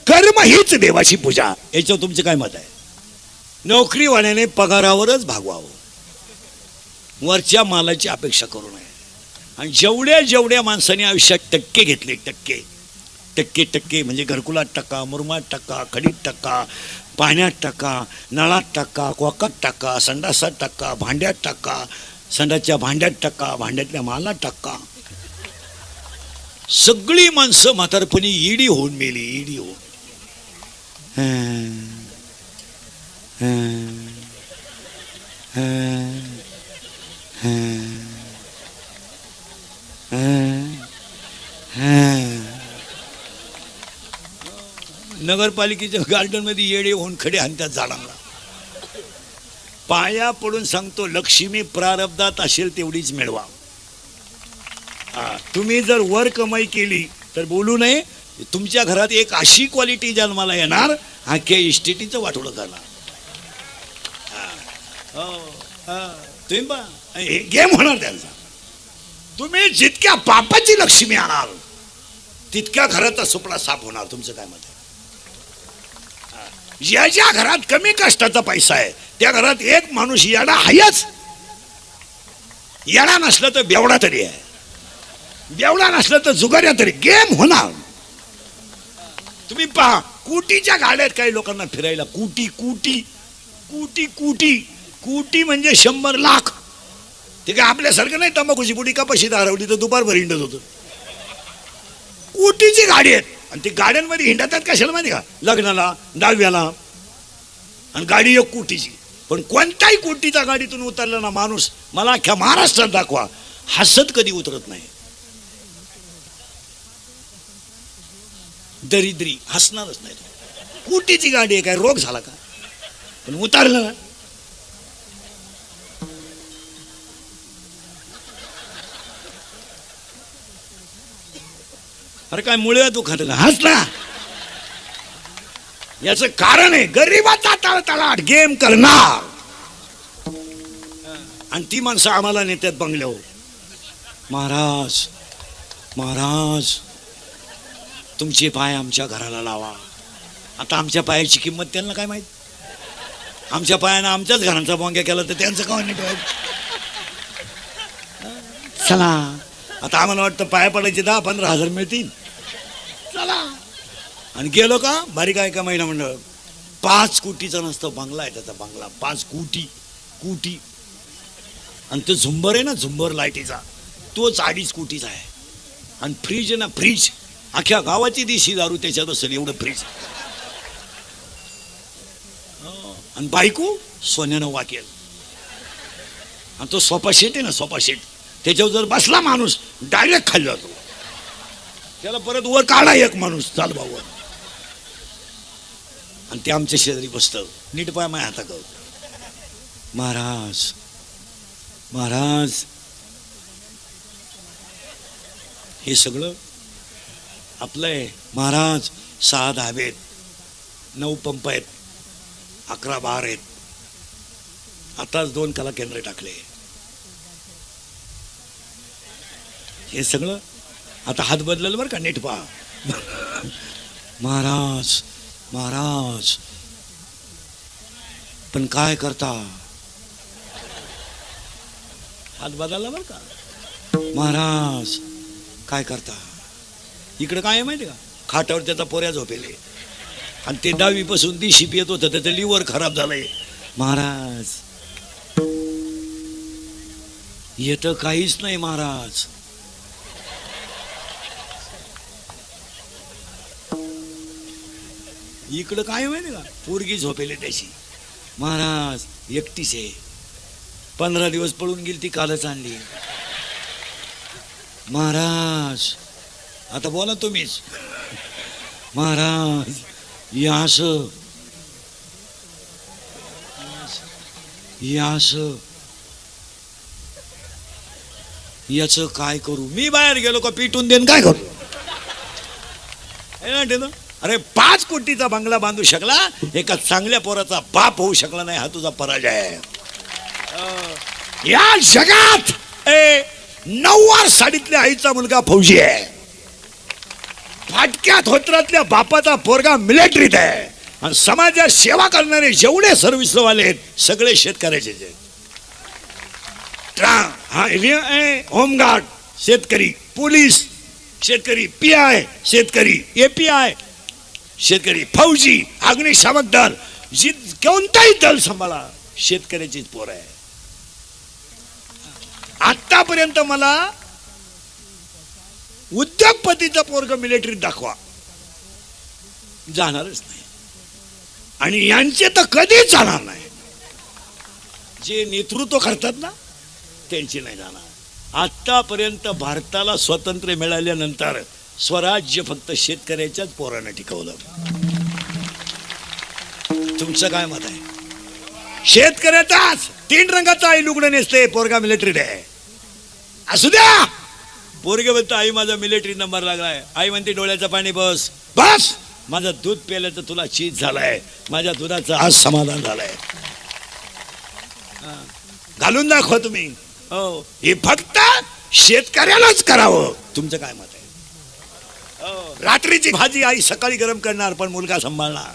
कर्म हीच देवाची पूजा. याच्यावर तुमचं काय मत आहे? नोकरीवाल्याने पगारावरच भागवावं, वरच्या मालाची अपेक्षा करू नये. आणि जेवढ्या जेवढ्या माणसाने आयुष्यात टक्के घेतले, टक्के टक्के टक्के म्हणजे घरकुलात टक्का, मुरमात टक्का, खडीत टक्का, पाण्यात टक्का, नळात टक्का, कोकात टक्का, संडासात टक्का, भांड्यात टक्का, संडासच्या भांड्यात टक्का, भांड्यातल्या मालात टक्का. सगळी माणसं म्हातारपणी ईडी होऊन मेली, ईडी होऊन. नगरपालिकेच्या गार्डन मध्ये येडे होऊन खडे आणतात झाडांना. पाया पडून सांगतो, लक्ष्मी प्रारब्धात असेल तेवढीच मिळवा. तुम्ही जर वर कमाई केली तर बोलू नये. तुमच्या घरात एक अशी क्वालिटी जन्माला येणार, अख्ख्या इस्टेटीचं वाटोळं करणार. तुम्ही पहा, हे गेम होणार त्यांचा. तुम्ही जितक्या पापाची लक्ष्मी आणाल तितक्या घराचा सुपडा साफ होणार. तुमचं काय मत आहे? ज्या घरात कमी कष्टाचा पैसा आहे त्या घरात एक माणूस येडा आहेच. येडा नसला तर बेवडा तरी आहे, बेवडा नसला तर जुगाऱ्या तरी. गेम होणार. तुम्ही पहा, कुटीच्या गाड्यात काही लोकांना फिरायला, कुटी कुटी कुटी कुटी कुटी म्हणजे 100 लाख. ते काय आपल्यासारखं नाही, तंबाखूची पुडी कपाशी हरवली तर दुपारभर हिंडत होतं. कुटीची गाडी आहेत आणि ती गाड्यांमध्ये हिंडतात कशाला माहिती का? लग्नाला, दहाव्याला. आणि गाडी एक कुटीची. पण कोणत्याही कुटीच्या गाडीतून उतरला ना माणूस, मला अख्ख्या महाराष्ट्रात दाखवा, हसत कधी उतरत नाही. दरिद्री हसणारच नाही. कुटीची गाडी आहे, काय रोग झाला का? पण उतरलं ना, अरे काय मुळे तू खात का? हसला. याच कारण आहे गरीबाचा तळतळाट गेम करणार. आणि ती माणसं आम्हाला नेत्यात बंगल्यावर. महाराज महाराज तुमचे पाय आमच्या घराला लावा. आता आमच्या पायाची किंमत त्यांना काय माहित? आमच्या पायानं आमच्याच घरांचा बोंग्या केला तर त्यांचं काय नीट व्हायचं? चला, आता आम्हाला वाटतं पाया पडायचे 10-15 हजार मिळतील. चला. आणि गेलो का बारीक आहे का महिना मंडळ, 5 कोटीचा नसतो बंगला आहे त्याचा. बंगला 5 कोटी कोटी. आणि तो झुंबर आहे ना, झुंबर लाईटीचा, तोच 2.5 कोटीचा आहे. आणि फ्रीज आहे ना, फ्रीज अख्ख्या गावाची देशी दारू त्याच्यात असेल एवढं फ्रीज. आणि बायको सोन्यानं वाकेल. आणि तो सोफा सेट आहे ना, सोफा सेट, त्याच्यावर जर बसला माणूस डायरेक्ट खाली जातो. त्याला परत वर काढा एक माणूस, चाल भाऊ. आणि ते आमच्या शेजारी बसतं. नीट पाय माझ्या हाता कर. महाराज महाराज हे सगळं आपलं आहे. महाराज 6 धाबे आहेत, 9 पंप आहेत, 11 बार आहेत. आताच 2 कला केंद्र टाकले. हे सगळं आता हात बदललं बरं का, नीट पहा. महाराज महाराज पण काय करता? हात बदलला बरं का. महाराज काय करता? इकडे काय आहे माहिती का? खाटावर त्याचा पोऱ्या झोपेले. आणि ते 10वी पासून ती शिप येत होतं, त्याचं लिव्हर खराब झालंय. महाराज येतं काहीच नाही. महाराज इकडं काय माहिती का? पोरगी झोपेले त्याची. महाराज एकटीच आहे. 15 दिवस पळून गेली ती, कालच आणली. महाराज आता बोला तुम्हीच. महाराज यास यास याच काय करू? मी बाहेर गेलो का पिटून देन काय करू? अरे 5 कोटीचा बंगला बांधू शकला, एका चांगल्या पोराचा बाप होऊ शकला नाही, हा तुझा पराजय आहे. या जगात 9वार साडीतल्या आईचा मुलगा फौजी आहे. फाटक्या धोत्रातल्या बापाचा पोरगा मिलिटरीत आहे आणि समाजात सेवा करणारे जेवढे सर्व्हिसवाले आहेत सगळे शेतकऱ्याचे आहेत. होमगार्ड शेतकरी, पोलीस शेतकरी, PI शेतकरी, API शेतकरी, फौजी, अग्निशामक दल, जी कोणताही दल सांभाळा शेतकऱ्याचीच पोर आहे. आतापर्यंत मला उद्योगपतीचा पोरग मिलिटरीत दाखवा, जाणारच नाही. आणि यांचे तर कधीच जाणार नाही. जे नेतृत्व करतात ना त्यांची नाही जाणार. आतापर्यंत भारताला स्वातंत्र्य मिळाल्यानंतर स्वराज्य फक्त शेतकऱ्याच्याच पोरानं टिकवलं. तुमचं काय मत आहे? शेतकऱ्याचाच 3 रंगाचा आई लुगडं नेसते, पोरगा मिलिटरीत आहे. असू द्या. पोरगे म्हणतो आई माझा मिलिटरी नंबर लागलाय. आई म्हणते डोळ्याचं पाणी बस बस, माझं दूध प्यायल्याचं तुला चीज झालाय, माझ्या दुधाचं आज समाधान झालंय. घालून दाखवा तुम्ही. हो, हे फक्त शेतकऱ्यालाच करावं. तुमचं काय मत आहे? रात्रीची भाजी आई सकाळी गरम करणार पण मुलगा सांभाळणार.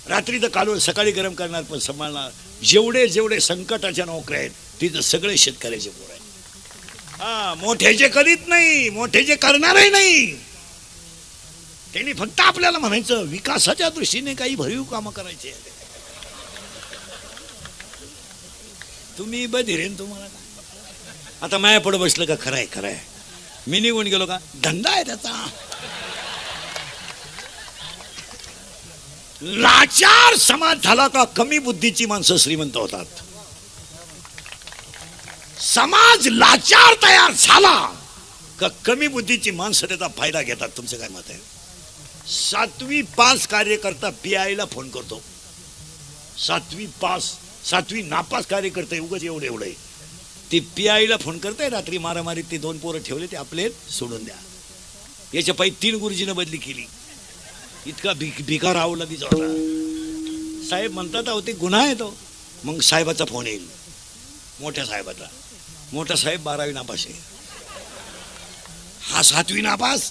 रात्रीचं कालवण सकाळी गरम करणार पण सांभाळणार. जेवढे जेवढे संकटाच्या नोकऱ्या आहेत तिथं सगळे शेतकऱ्याचे पोर आहेत. हा, मोठ्याचे करीत नाही, मोठ्याचे करणारही नाही. त्यांनी फक्त आपल्याला म्हणायचं विकासाच्या दृष्टीने काही भरीव कामं करायचे. तुम्ही बधिरेन तुम्हाला आता माया पुढे बसलं का? खरंय खरंय, मी निघून गेलो का? धंदा आहे त्याचा. लाचार समाज झाला का कमी बुद्धीची माणसं श्रीमंत होतात. समाज लाचार तयार झाला का कमी बुद्धीची माणसं त्याचा फायदा घेतात. तुमचं काय मत आहे? 7वी पास कार्यकर्ता PI ला फोन करतो. 7वी पास, 7वी नापास कार्यकर्ता उगाच एवढे ते PI ला फोन करताय. रात्री मारामारीत ते 2 पोरं ठेवले, ते आपले सोडून द्या. याच्या पायी 3 गुरुजीनं बदली केली. इतका भिकार आवला तिचा होता. साहेब म्हणतात अहो ते गुन्हा आहे तो. मग साहेबाचा फोन येईल, मोठ्या साहेबाचा. मोठा साहेब 12वी नापास आहे, हा 7वी नापास,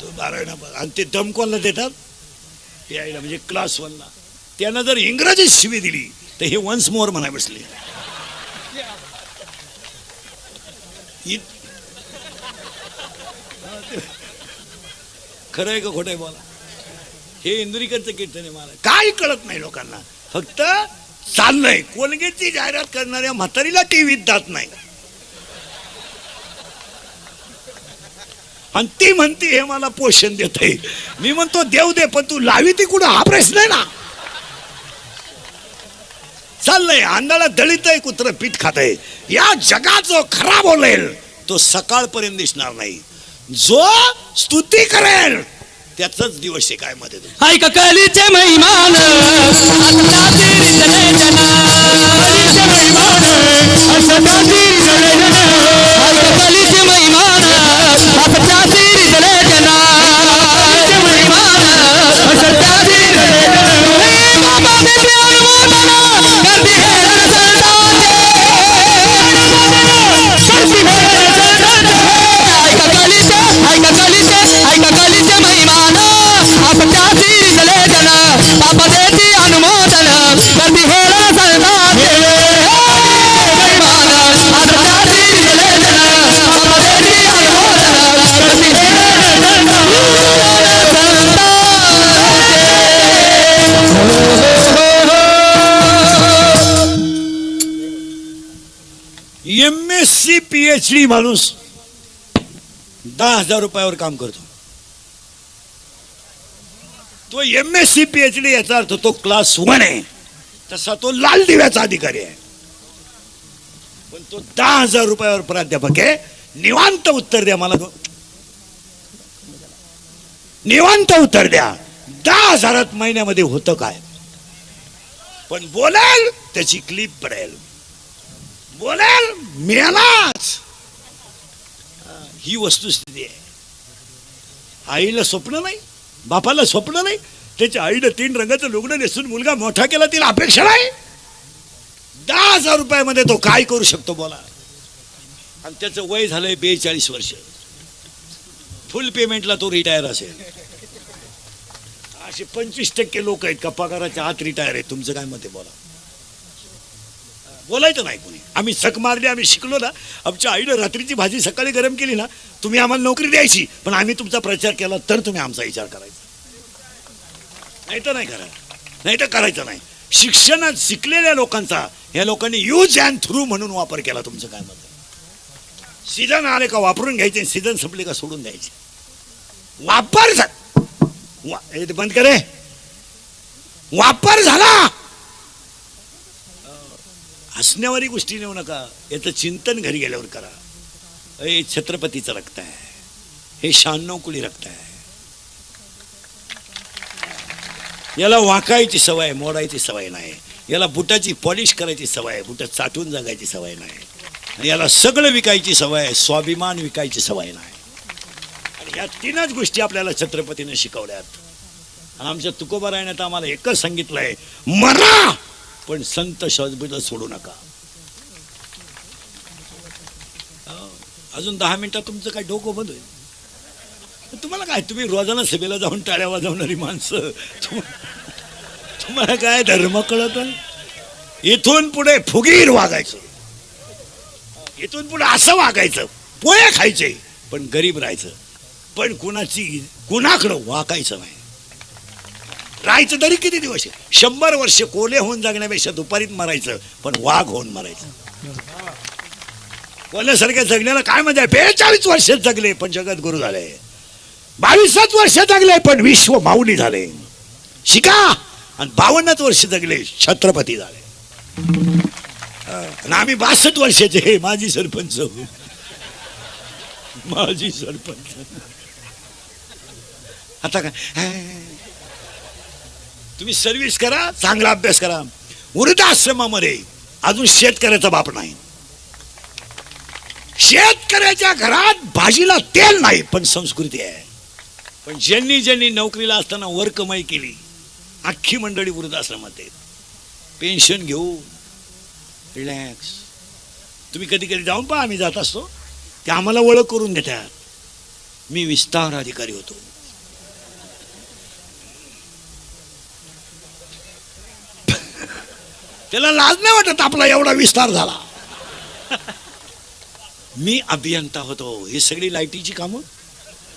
तो 12वी नापास. आणि ते दम कोणाला देतात? PI ला, म्हणजे क्लास 1 ला. त्यानं जर इंग्रजी शिवी दिली तर हे वन्स मोर म्हणाय बसले. खरं आहे का खोटं आहे बोला? हे इंदुरीकरचं कीर्तन आहे. मला काय कळत नाही लोकांना. फक्त चाललंय. कोलगेटची जाहिरात करणाऱ्या म्हातारीला टीव्हीत जात नाही आणि ती म्हणते हे मला पोषण देत आहे. मी म्हणतो देव दे, पण तू लावी ती कुठं? हा प्रश्न आहे ना. चाललंय आंधळा दळीत आहे, कुत्र पीठ खात आहे. या जगात जो खरा बोलेल तो सकाळपर्यंत दिसणार नाही. जो स्तुती करेल त्याचाच दिवस आहे. काय मध्ये हाय ककलीचे महिमान MSc PhD माणूस 10,000 रुपयावर काम करतो. तो MSc PhD याचा अर्थ तो क्लास 1 आहे. तसा तो लाल दिव्याचा अधिकारी आहे. पण तो 10,000 रुपयावर प्राध्यापक आहे. निवांत उत्तर द्या मला, निवांत उत्तर द्या. 10,000 महिन्यामध्ये होतं काय? पण बोलेल त्याची क्लिप पडेल, बोलेल मेलाच. ही वस्तुस्थिती आहे. आईला स्वप्न नाही, बापाला स्वप्न नाही. त्याच्या आईनं 3 रंगाचं लुगडं नेसून मुलगा मोठा केला, तिला अपेक्षा नाही. 10,000 रुपयामध्ये तो काय करू शकतो बोला? आणि त्याचं वय झालंय 42 वर्ष. फुल पेमेंटला तो रिटायर असेल. असे 25% लोक आहेत का पगाराच्या आत रिटायर आहेत. तुमचं काय मत आहे बोला. बोलायचं नाही कोणी. आम्ही सक मारली, आम्ही शिकलो ना. आमच्या आईनं रात्रीची भाजी सकाळी गरम केली ना, तुम्ही आम्हाला नोकरी द्यायची, पण आम्ही तुमचा प्रचार केला तर तुम्ही आमचा विचार करायचा, नाही तर नाही करायचा, नाही तर करायचं नाही. शिक्षणात शिकलेल्या लोकांचा या लोकांनी यूज अँड थ्रू म्हणून वापर केला. तुमचं काय मत आहे. सीझन आले का वापरून घ्यायचे, सीझन संपले का सोडून द्यायचे. वापर बंद करे. वापर झाला. हसण्यावारी गोष्टी नेऊ नका. याचं चिंतन घरी गेल्यावर करा. हे छत्रपतीचं रक्त आहे, हे 96 कुळी रक्त आहे. याला वाकायची सवय, मोडायची सवय नाही. याला बुटाची पॉलिश करायची सवय आहे, बुट चाटून जगायची सवय नाही. याला सगळं विकायची सवय आहे, स्वाभिमान विकायची सवय नाही. आणि या 3च गोष्टी आपल्याला छत्रपतीने शिकवल्यात. आणि आमच्या तुकोबारायने आम्हाला एकच सांगितलंय, मरा पण संत शब्द सोडू नका. अजून 10 मिनिटात तुमचं काय डोकं बंद होईल. तुम्हाला काय, तुम्ही रोजाना सभेला जाऊन टाळ्या वाजवणारी माणसं, तुम्हाला काय धर्म कळत. इथून पुढे फुगीर वागायचं, इथून पुढे असं वागायचं. पोहे खायचे पण गरीब राहायचं, पण कुणाकडं वाकायचं नाही. राहायचं तरी किती दिवस आहे. 100 वर्ष कोले होऊन जगण्यापेक्षा दुपारीत मरायचं, पण वाघ होऊन मरायचं. कोल्यासारख्या जगण्याला काय मजा आहे. 42 वर्ष जगले पण जगत गुरु झाले. 22 वर्ष जगले पण विश्व माऊली झाले. शिका. आणि 52 वर्ष जगले छत्रपती झाले. आणि आम्ही 62 वर्षाचे. हे माजी सरपंच, माजी सरपंच. आता काय, तुम्ही सर्व्हिस करा, चांगला अभ्यास करा. वृद्धाश्रमामध्ये अजून शेतकऱ्याचा बाप नाही. शेतकऱ्याच्या घरात भाजीला तेल नाही, पण संस्कृती आहे. पण ज्यांनी ज्यांनी नोकरीला असताना वर कमाई केली, अख्खी मंडळी वृद्धाश्रमात आहेत. पेन्शन घेऊन रिलॅक्स. तुम्ही कधी कधी जाऊन पहा, आम्ही जात असतो, ते आम्हाला ओळख करून देतात. मी विस्तार अधिकारी होतो. त्याला लाज नाही वाटत आपला एवढा विस्तार झाला. मी अभियंता होतो. ही सगळी लाईटीची कामं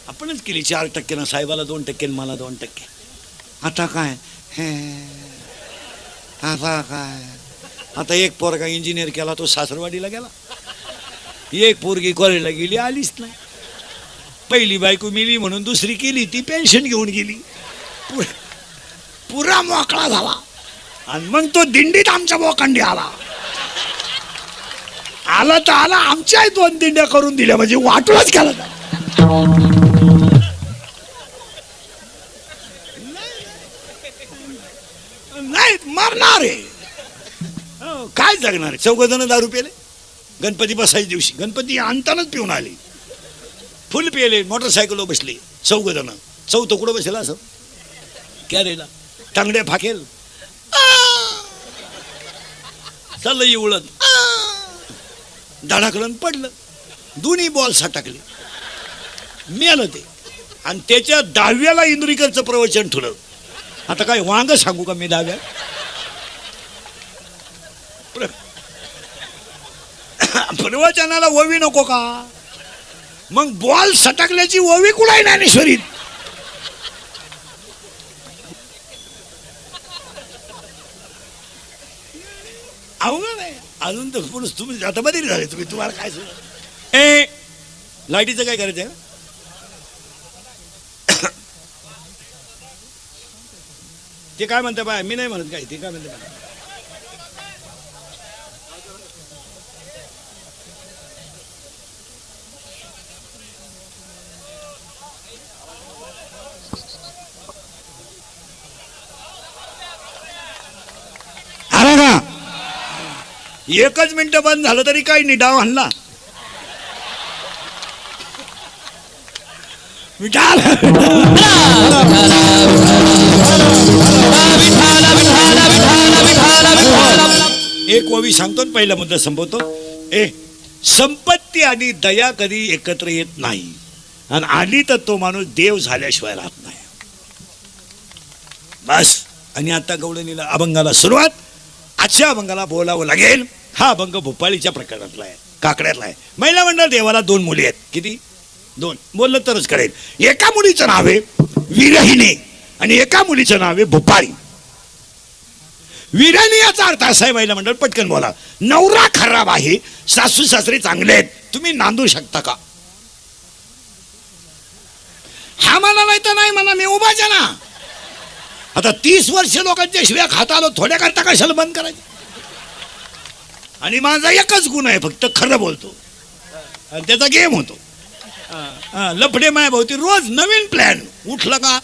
आपणच केली. 4% साहेबाला 2% मला 2%. आता काय, आता काय, आता एक पोरगा इंजिनियर केला, तो सासरवाडीला गेला. एक पोरगी कॉलेजला गेली, आलीच नाही. पहिली बायको मिली म्हणून दुसरी केली, ती पेन्शन घेऊन गेली. पुरा मोकळा झाला. आणि मग तो दिंडीत आमच्या बोकांडी आला. आला तर आला, आमच्या 2 दिंड्या करून दिल्या, म्हणजे वाटूनच केला. नाही मरणार आहे. काय जगणार आहे. 4 जण दारू पेले. गणपती बसायच्या दिवशी, गणपती आणतानाच पिऊन आले, फुल पेले, मोटरसायकलवर बसले 4 जण. 4थं कुठं बसेल असं कॅरेला, टांगड्या फाकेल, चाललं उळत, धडाकलं पडलं. दोन्ही बॉल सटकले, मेलं ते. आणि त्याच्या 10व्याला इंदुरीकरचं प्रवचन ठुलं. आता काय वांग सांगू का मी 10व्या. प्रवचनाला ओवी नको का. मग बॉल सटकल्याची ओवी कुठे ज्ञानेश्वरीत. अवघड आहे. अजून तर पुरुष तुम्ही आता बदली झाले. तुम्हाला काय सुद्धा लाईटीचं काय करायचं आहे. ते काय म्हणते बाय, मी नाही म्हणत काय. ते काय म्हणते बाय, आला का. 1च मिनिट बंद झालं तरी काही नाही. डाव हल्ला. एक ओवी सांगतो, पहिला मुद्दा संपवतो. संपत्ती आणि दया कधी एकत्र येत नाही. आणि आली तर तो माणूस देव झाल्याशिवाय राहत नाही. बस. आणि आता गवळणीला अभंगाला सुरुवात. आजच्या अभंगाला बोलावं लागेल. हा अभंग भोपाळीच्या प्रकरणातला आहे, काकड्यातला आहे. महिला मंडळ देवाला 2 मुली आहेत. किती? 2. बोललं तरच कळेल. एका मुलीचं नाव आहे विरहिणी आणि एका मुलीचं नाव आहे भोपाळी. विरहिणी याचा अर्थ असा आहे, महिला मंडळ पटकन बोला. नवरा खराब आहे, सासू सासरे चांगले आहेत, तुम्ही नांदू शकता का? हा म्हणा नाही तर नाही म्हणा, मी उभाच आहे ना. आता 30 वर्ष लोकांच्या शिव्या खाता आलो, थोड्या करता कशाला बंद करायचं? आणि माझा एकच गुण आहे, फक्त खरं बोलतो आणि त्याचा गेम होतो. लफडे माया भोवती रोज नवीन प्लॅन. उठलं का